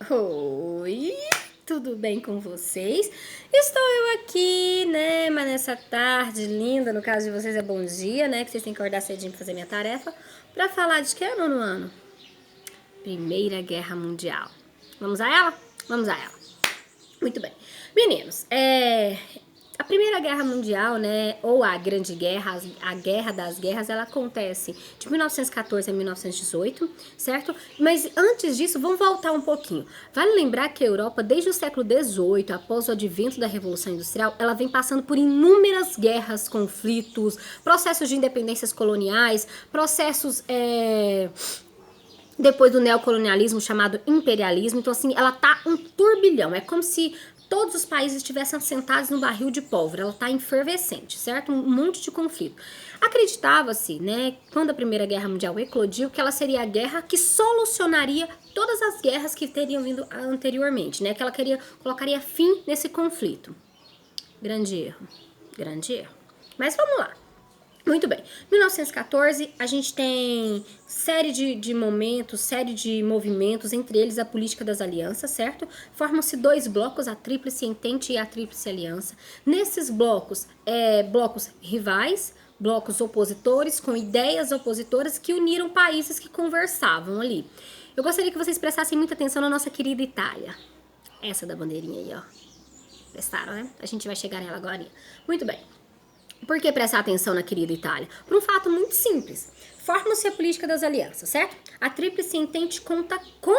Oi, tudo bem com vocês? Estou eu aqui, né, mas nessa tarde linda, no caso de vocês é bom dia, né, que vocês têm que acordar cedinho pra fazer minha tarefa, pra falar de que ano no ano? Primeira Guerra Mundial. Vamos a ela? Vamos a ela. Muito bem. Meninos, a Primeira Guerra Mundial, né, ou a Grande Guerra, a Guerra das Guerras, ela acontece de 1914 a 1918, certo? Mas antes disso, vamos voltar um pouquinho. Vale lembrar que a Europa, desde o século XVIII, após o advento da Revolução Industrial, ela vem passando por inúmeras guerras, conflitos, processos de independências coloniais, processos depois do neocolonialismo chamado imperialismo. Então, assim, ela tá um turbilhão. É como se todos os países estivessem assentados no barril de pólvora. Ela tá efervescente, certo? Um monte de conflito. Acreditava-se, né, quando a Primeira Guerra Mundial eclodiu, que ela seria a guerra que solucionaria todas as guerras que teriam vindo anteriormente, né? Que ela colocaria fim nesse conflito. Grande erro. Grande erro. Mas vamos lá. Muito bem. 1914, a gente tem série de momentos, série de movimentos, entre eles a política das alianças, certo? Formam-se dois blocos, a Tríplice Entente e a Tríplice Aliança. Nesses blocos, blocos rivais, blocos opositores, com ideias opositoras que uniram países que conversavam ali. Eu gostaria que vocês prestassem muita atenção na nossa querida Itália. Essa da bandeirinha aí, ó. Prestaram, né? A gente vai chegar nela agora. Muito bem. Por que prestar atenção na querida Itália? Por um fato muito simples. Forma-se a política das alianças, certo? A Tríplice Entente conta com...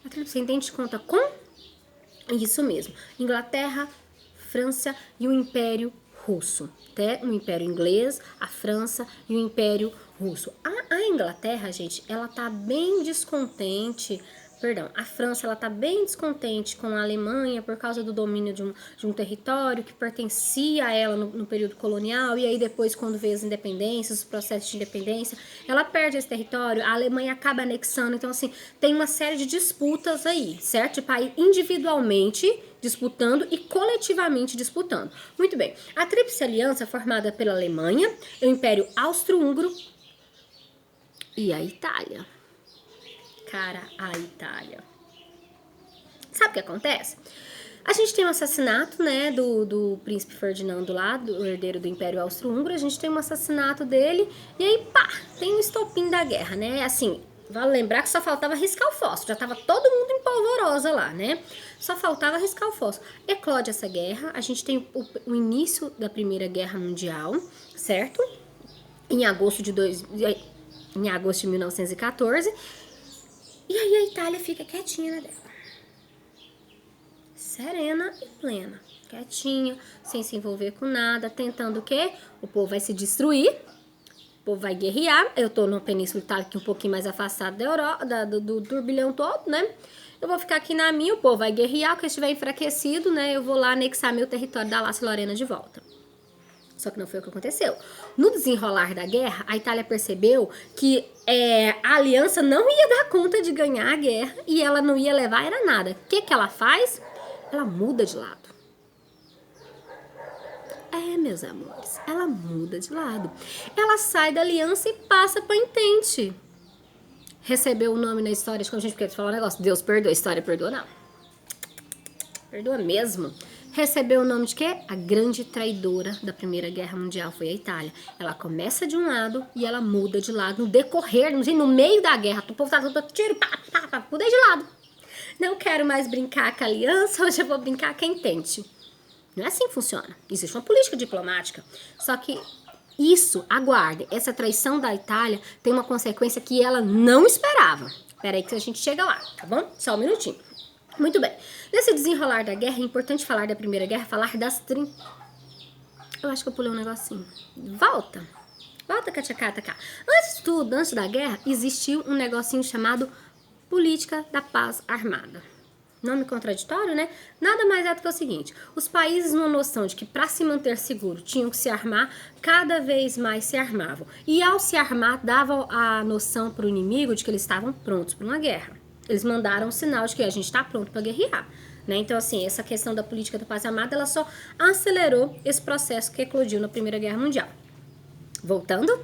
A Tríplice Entente conta com... Isso mesmo. Inglaterra, França e o Império Russo. Até o Império Inglês, a França e o Império Russo. A Inglaterra, gente, ela tá bem descontente. Perdão, a França ela tá bem descontente com a Alemanha por causa do domínio de um território que pertencia a ela no período colonial, e aí depois, quando veio as independências, os processos de independência, ela perde esse território, a Alemanha acaba anexando. Então, assim, tem uma série de disputas aí, certo? De país individualmente disputando e coletivamente disputando. Muito bem, a Tríplice Aliança, formada pela Alemanha, o Império Austro-Húngaro e a Itália. Cara, a Itália. Sabe o que acontece? A gente tem um assassinato, né, do príncipe Ferdinando lá, do herdeiro do Império Austro-Húngaro. A gente tem um assassinato dele e aí, pá, tem o estopim da guerra, né? Assim, vale lembrar que só faltava riscar o fósforo. Já tava todo mundo em polvorosa lá, né? Só faltava riscar o fósforo. Eclode essa guerra. A gente tem o início da Primeira Guerra Mundial, certo? Em agosto de 1914. E aí a Itália fica quietinha na dela. Serena e plena. Quietinha, sem se envolver com nada, tentando o quê? O povo vai se destruir, o povo vai guerrear. Eu tô na Península Itálica, um pouquinho mais afastado da Europa, do turbilhão todo, né? Eu vou ficar aqui na minha, o povo vai guerrear, porque estiver enfraquecido, né? Eu vou lá anexar meu território da Lácia Lorena de volta. Só que não foi o que aconteceu. No desenrolar da guerra, a Itália percebeu que a aliança não ia dar conta de ganhar a guerra e ela não ia levar era nada. O que ela faz? Ela muda de lado. Meus amores, ela muda de lado. Ela sai da aliança e passa para Entente. Recebeu o nome na história, acho que a gente quer falar um negócio. Deus perdoa, a história perdoa não. Perdoa mesmo. Recebeu o nome de quê? A grande traidora da Primeira Guerra Mundial foi a Itália. Ela começa de um lado e ela muda de lado no decorrer, no meio da guerra. O povo tá todo tiro, pá, mudei de lado. Não quero mais brincar com a aliança, hoje eu vou brincar com a Entente. Não é assim que funciona. Existe uma política diplomática. Só que isso, aguarde, essa traição da Itália tem uma consequência que ela não esperava. Espera aí que a gente chega lá, tá bom? Só um minutinho. Muito bem. Nesse desenrolar da guerra, é importante falar da Primeira Guerra, falar das Eu acho que eu pulei um negocinho. Volta, Catiacata cá. Antes de tudo, antes da guerra, existiu um negocinho chamado Política da Paz Armada. Nome contraditório, né? Nada mais é do que o seguinte: os países, numa noção de que para se manter seguro tinham que se armar, cada vez mais se armavam. E ao se armar, davam a noção para o inimigo de que eles estavam prontos para uma guerra. Eles mandaram um sinal de que a gente está pronto para guerrear. Né? Então, assim, essa questão da política da paz armada, ela só acelerou esse processo que eclodiu na Primeira Guerra Mundial. Voltando,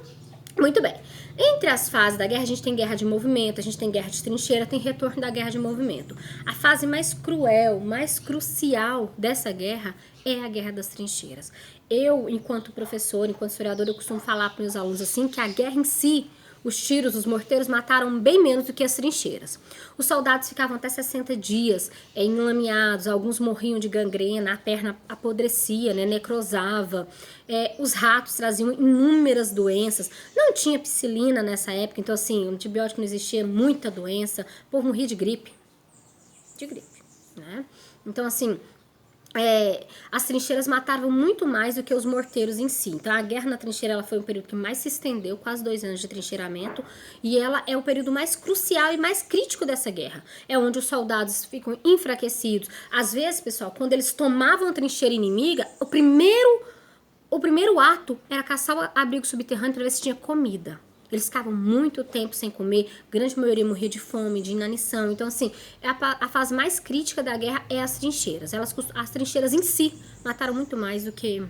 Muito bem. Entre as fases da guerra, a gente tem guerra de movimento, a gente tem guerra de trincheira, tem retorno da guerra de movimento. A fase mais cruel, mais crucial dessa guerra é a guerra das trincheiras. Eu, enquanto professor, enquanto historiador, eu costumo falar para os meus alunos assim que a guerra em si, os tiros, os morteiros mataram bem menos do que as trincheiras. Os soldados ficavam até 60 dias enlameados, alguns morriam de gangrena, a perna apodrecia, né, necrosava. Os ratos traziam inúmeras doenças. Não tinha penicilina nessa época, então assim, o antibiótico não existia, muita doença. O povo morria de gripe. De gripe, né? Então assim, as trincheiras matavam muito mais do que os morteiros em si. Então a guerra na trincheira ela foi um período que mais se estendeu, quase 2 anos de trincheiramento, e ela é o período mais crucial e mais crítico dessa guerra. É onde os soldados ficam enfraquecidos. Às vezes, pessoal, quando eles tomavam a trincheira inimiga, o primeiro ato era caçar o abrigo subterrâneo para ver se tinha comida. Eles ficavam muito tempo sem comer, grande maioria morria de fome, de inanição. Então, assim, a fase mais crítica da guerra é as trincheiras. As trincheiras em si mataram muito mais do que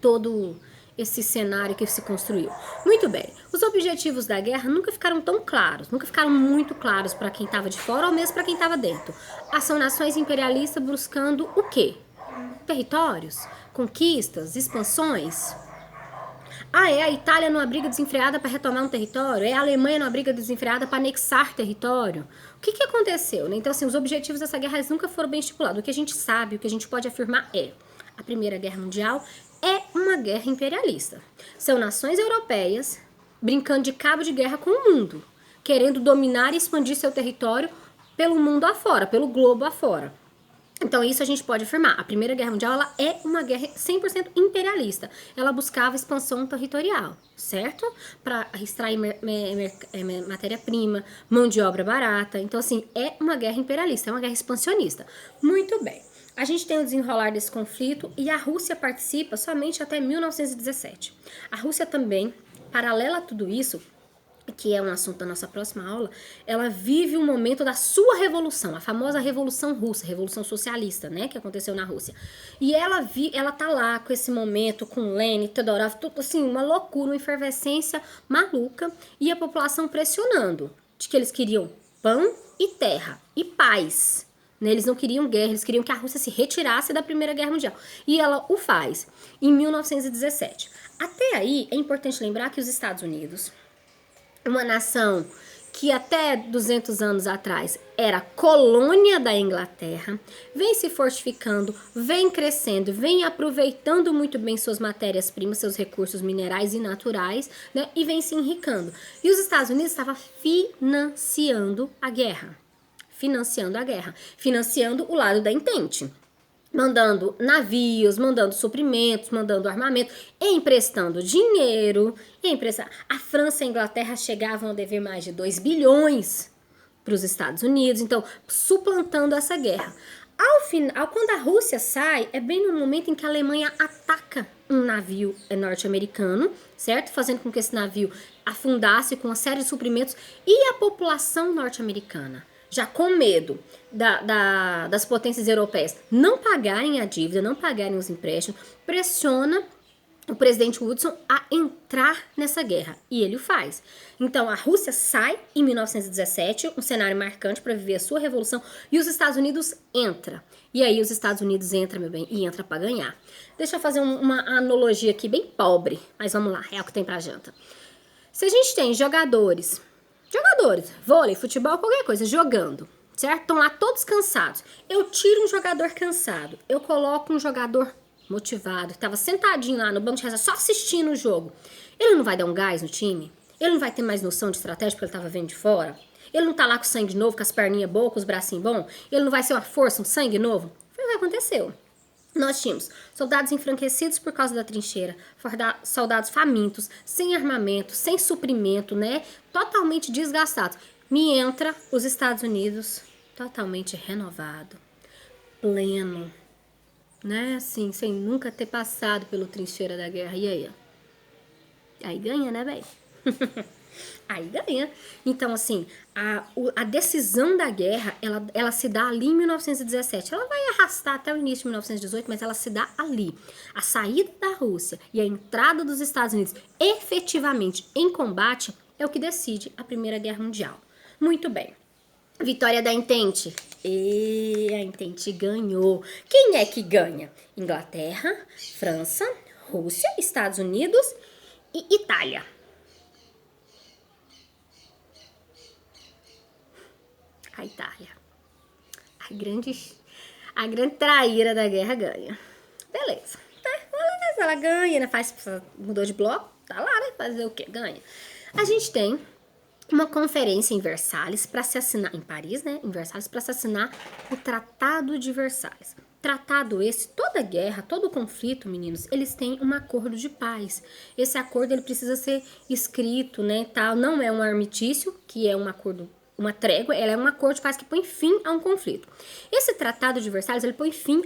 todo esse cenário que se construiu. Muito bem, os objetivos da guerra nunca ficaram tão claros, nunca ficaram muito claros para quem estava de fora ou mesmo para quem estava dentro. São nações imperialistas buscando o quê? Territórios, conquistas, expansões. É a Itália numa briga desenfreada para retomar um território? É a Alemanha numa briga desenfreada para anexar território? O que aconteceu, né? Então, assim, os objetivos dessa guerra nunca foram bem estipulados. O que a gente sabe, o que a gente pode afirmar é: a Primeira Guerra Mundial é uma guerra imperialista. São nações europeias brincando de cabo de guerra com o mundo, querendo dominar e expandir seu território pelo mundo afora, pelo globo afora. Então, isso a gente pode afirmar. A Primeira Guerra Mundial ela é uma guerra 100% imperialista. Ela buscava expansão territorial, certo? Para extrair matéria-prima, mão de obra barata. Então, assim, é uma guerra imperialista, é uma guerra expansionista. Muito bem. A gente tem o desenrolar desse conflito e a Rússia participa somente até 1917. A Rússia também, paralela a tudo isso, que é um assunto da nossa próxima aula, ela vive um momento da sua revolução, a famosa Revolução Russa, Revolução Socialista, né, que aconteceu na Rússia. E ela tá lá com esse momento, com Lenin, Todorov, tudo assim, uma loucura, uma efervescência maluca, e a população pressionando, de que eles queriam pão e terra, e paz. Né? Eles não queriam guerra, eles queriam que a Rússia se retirasse da Primeira Guerra Mundial. E ela o faz, em 1917. Até aí, é importante lembrar que os Estados Unidos, uma nação que até 200 anos atrás era colônia da Inglaterra, vem se fortificando, vem crescendo, vem aproveitando muito bem suas matérias-primas, seus recursos minerais e naturais, né, e vem se enricando. E os Estados Unidos estavam financiando a guerra, financiando o lado da Entente. Mandando navios, mandando suprimentos, mandando armamento, emprestando dinheiro. A França e a Inglaterra chegavam a dever mais de 2 bilhões para os Estados Unidos, então suplantando essa guerra. Ao final, quando a Rússia sai, é bem no momento em que a Alemanha ataca um navio norte-americano, certo? Fazendo com que esse navio afundasse com uma série de suprimentos e a população norte-americana, já com medo das potências europeias não pagarem a dívida, não pagarem os empréstimos, pressiona o presidente Woodson a entrar nessa guerra. E ele o faz. Então, a Rússia sai em 1917, um cenário marcante para viver a sua revolução, e os Estados Unidos entra. E aí os Estados Unidos entra, meu bem, e entra para ganhar. Deixa eu fazer uma analogia aqui bem pobre, mas vamos lá, é o que tem pra janta. Se a gente tem jogadores, vôlei, futebol, qualquer coisa, jogando, certo? Estão lá todos cansados. Eu tiro um jogador cansado, eu coloco um jogador motivado, que estava sentadinho lá no banco de reserva, só assistindo o jogo. Ele não vai dar um gás no time? Ele não vai ter mais noção de estratégia porque ele estava vendo de fora? Ele não tá lá com sangue novo, com as perninhas boas, com os bracinhos bons? Ele não vai ser uma força, um sangue novo? Foi o que aconteceu. Nós tínhamos soldados enfraquecidos por causa da trincheira, soldados famintos, sem armamento, sem suprimento, né? Totalmente desgastados. Me entra os Estados Unidos totalmente renovado, pleno, né? Assim, sem nunca ter passado pelo trincheira da guerra. E aí? Aí ganha, né, velho? Aí ganha. Então, assim, a decisão da guerra, ela se dá ali em 1917. Ela vai arrastar até o início de 1918, mas ela se dá ali. A saída da Rússia e a entrada dos Estados Unidos efetivamente em combate é o que decide a Primeira Guerra Mundial. Muito bem. Vitória da Entente. E a Entente ganhou. Quem é que ganha? Inglaterra, França, Rússia, Estados Unidos e Itália. A Itália. A grande traíra da guerra ganha. Beleza. Beleza, ela ganha, né? Mudou de bloco, tá lá, né? Fazer o quê? Ganha. A gente tem uma conferência em Versalhes para se assinar, em Paris, né? Em Versalhes, para se assinar o Tratado de Versalhes. Tratado esse, toda guerra, todo conflito, meninos, eles têm um acordo de paz. Esse acordo, ele precisa ser escrito, né, tal. Não é um armistício, que é um acordo, uma trégua, ela é um acordo de paz que põe fim a um conflito. Esse Tratado de Versalhes, ele põe fim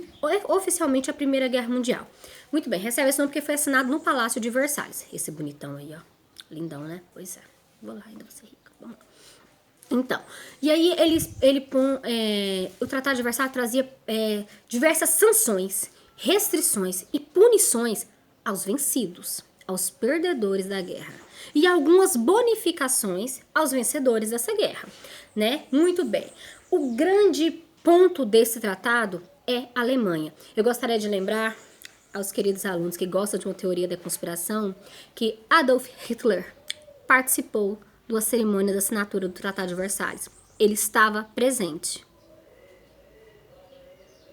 oficialmente à Primeira Guerra Mundial. Muito bem, recebe esse nome porque foi assinado no Palácio de Versalhes. Esse bonitão aí, ó. Lindão, né? Pois é. Vou lá, ainda vou ser rica. Vamos lá. Então, e aí o Tratado de Versalhes trazia diversas sanções, restrições e punições aos vencidos, aos perdedores da guerra. E algumas bonificações aos vencedores dessa guerra, né? Muito bem. O grande ponto desse tratado é a Alemanha. Eu gostaria de lembrar aos queridos alunos que gostam de uma teoria da conspiração que Adolf Hitler participou da cerimônia da assinatura do Tratado de Versalhes. Ele estava presente.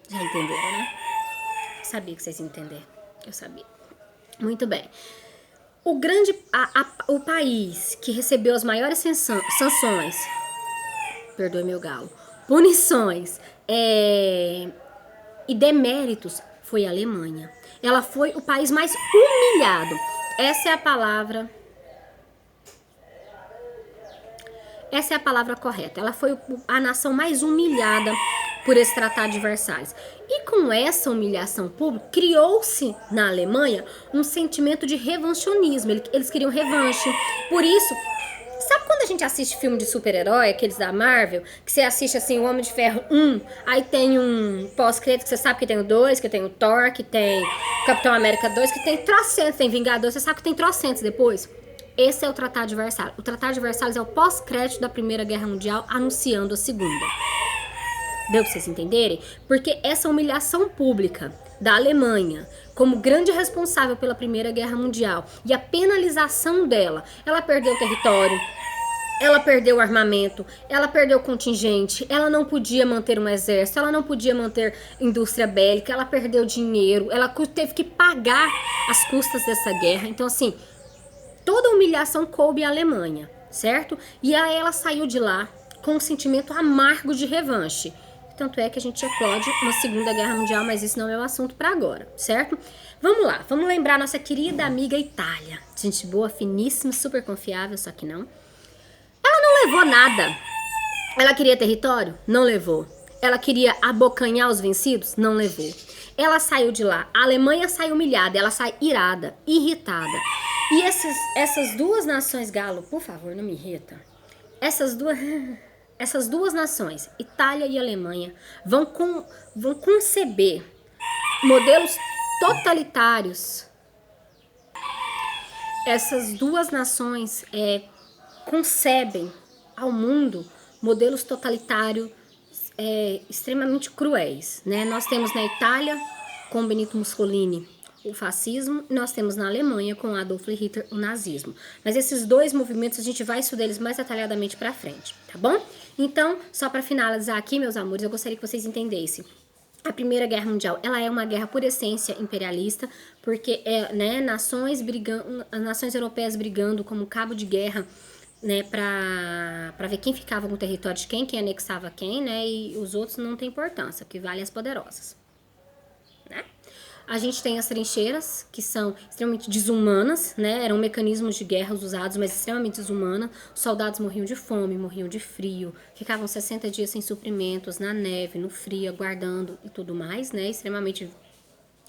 Já entenderam, né? Eu sabia que vocês iam entender. Eu sabia. Muito bem. O país que recebeu as maiores sanções, perdoe meu galo, punições e deméritos foi a Alemanha. Ela foi o país mais humilhado. Essa é a palavra correta. Ela foi a nação mais humilhada por esse Tratado de Versalhes. E com essa humilhação pública, criou-se na Alemanha um sentimento de revanchonismo. Eles queriam revanche. Por isso, sabe quando a gente assiste filme de super-herói, aqueles da Marvel, que você assiste assim, o Homem de Ferro 1, aí tem um pós-crédito que você sabe que tem o 2, que tem o Thor, que tem o Capitão América 2, que tem trocentos, tem Vingadores, você sabe que tem trocentos depois? Esse é o Tratado de Versalhes. O Tratado de Versalhes é o pós-crédito da Primeira Guerra Mundial, anunciando a Segunda. Deu pra vocês entenderem? Porque essa humilhação pública da Alemanha, como grande responsável pela Primeira Guerra Mundial, e a penalização dela, ela perdeu território, ela perdeu o armamento, ela perdeu o contingente, ela não podia manter um exército, ela não podia manter indústria bélica, ela perdeu dinheiro, ela teve que pagar as custas dessa guerra. Então, assim, toda a humilhação coube à Alemanha, certo? E aí ela saiu de lá com um sentimento amargo de revanche. Tanto é que a gente eclode uma Segunda Guerra Mundial, mas isso não é o assunto para agora, certo? Vamos lá, vamos lembrar nossa querida amiga Itália. Gente boa, finíssima, super confiável, só que não. Ela não levou nada. Ela queria território? Não levou. Ela queria abocanhar os vencidos? Não levou. Ela saiu de lá. A Alemanha sai humilhada, ela sai irada, irritada. E essas duas nações, Galo, por favor, não me irrita. Essas duas nações, Itália e Alemanha, vão conceber modelos totalitários. Essas duas nações concebem ao mundo modelos totalitários extremamente cruéis, né? Nós temos na Itália, com Benito Mussolini, o fascismo, e nós temos na Alemanha, com Adolf Hitler, o nazismo. Mas esses dois movimentos, a gente vai estudar eles mais detalhadamente pra frente, tá bom? Então, só para finalizar aqui, meus amores, eu gostaria que vocês entendessem. A Primeira Guerra Mundial, ela é uma guerra por essência imperialista, porque nações europeias brigando como cabo de guerra, né, pra ver quem ficava com o território de quem anexava quem, né, e os outros não tem importância, o que vale as poderosas, né? A gente tem as trincheiras, que são extremamente desumanas, né? Eram mecanismos de guerra usados, mas extremamente desumanas. Os soldados morriam de fome, morriam de frio, ficavam 60 dias sem suprimentos, na neve, no frio, aguardando e tudo mais, né? Extremamente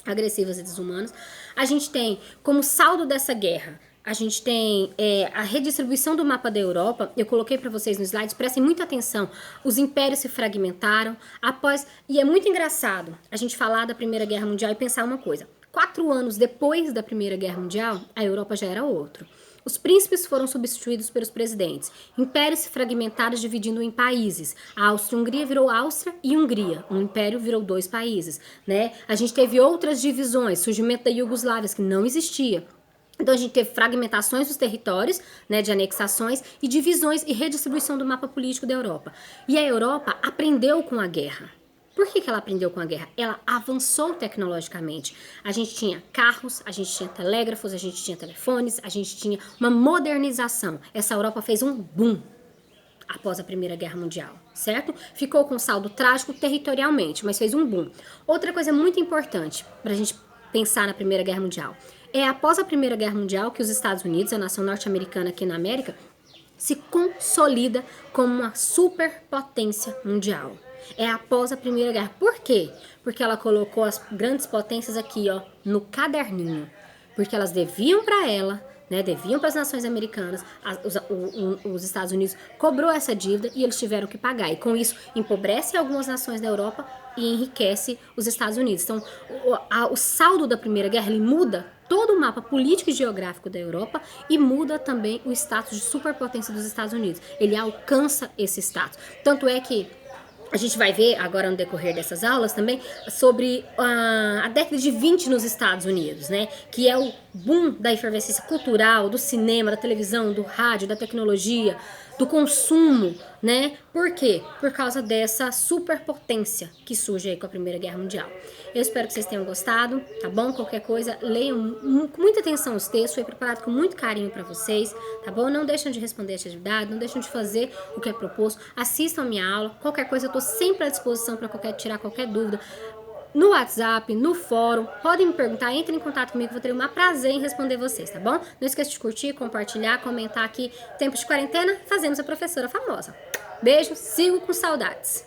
agressivas e desumanas. A gente tem como saldo dessa guerra A gente tem a redistribuição do mapa da Europa. Eu coloquei para vocês no slide, prestem muita atenção. Os impérios se fragmentaram após... E é muito engraçado a gente falar da Primeira Guerra Mundial e pensar uma coisa. 4 anos depois da Primeira Guerra Mundial, a Europa já era outro. Os príncipes foram substituídos pelos presidentes. Impérios se fragmentaram, dividindo em países. A Áustria-Hungria virou Áustria e Hungria. Um império virou 2 países, né? A gente teve outras divisões, surgimento da Iugoslávia, que não existia. Então a gente teve fragmentações dos territórios, né, de anexações e divisões e redistribuição do mapa político da Europa. E a Europa aprendeu com a guerra. Por que ela aprendeu com a guerra? Ela avançou tecnologicamente. A gente tinha carros, a gente tinha telégrafos, a gente tinha telefones, a gente tinha uma modernização. Essa Europa fez um boom após a Primeira Guerra Mundial, certo? Ficou com saldo trágico territorialmente, mas fez um boom. Outra coisa muito importante para a gente pensar na Primeira Guerra Mundial é após a Primeira Guerra Mundial que os Estados Unidos, a nação norte-americana aqui na América, se consolida como uma superpotência mundial. É após a Primeira Guerra. Por quê? Porque ela colocou as grandes potências aqui, ó, no caderninho. Porque elas deviam para ela, né, deviam para as nações americanas, os Estados Unidos cobrou essa dívida e eles tiveram que pagar. E com isso empobrece algumas nações da Europa e enriquece os Estados Unidos. Então, o saldo da Primeira Guerra, ele muda todo o mapa político e geográfico da Europa e muda também o status de superpotência dos Estados Unidos. Ele alcança esse status. Tanto é que a gente vai ver agora no decorrer dessas aulas também sobre a década de 20 nos Estados Unidos, né? Que é o boom da efervescência cultural, do cinema, da televisão, do rádio, da tecnologia, do consumo, né? Por quê? Por causa dessa superpotência que surge aí com a Primeira Guerra Mundial. Eu espero que vocês tenham gostado, tá bom? Qualquer coisa, leiam com muita atenção os textos, foi preparado com muito carinho para vocês, tá bom? Não deixem de responder a atividade, não deixem de fazer o que é proposto, assistam a minha aula, qualquer coisa eu tô sempre à disposição para tirar qualquer dúvida. No WhatsApp, no fórum, podem me perguntar, entrem em contato comigo, vou ter um prazer em responder vocês, tá bom? Não esqueça de curtir, compartilhar, comentar aqui. Tempos de quarentena, fazemos a professora famosa. Beijo, sigo com saudades.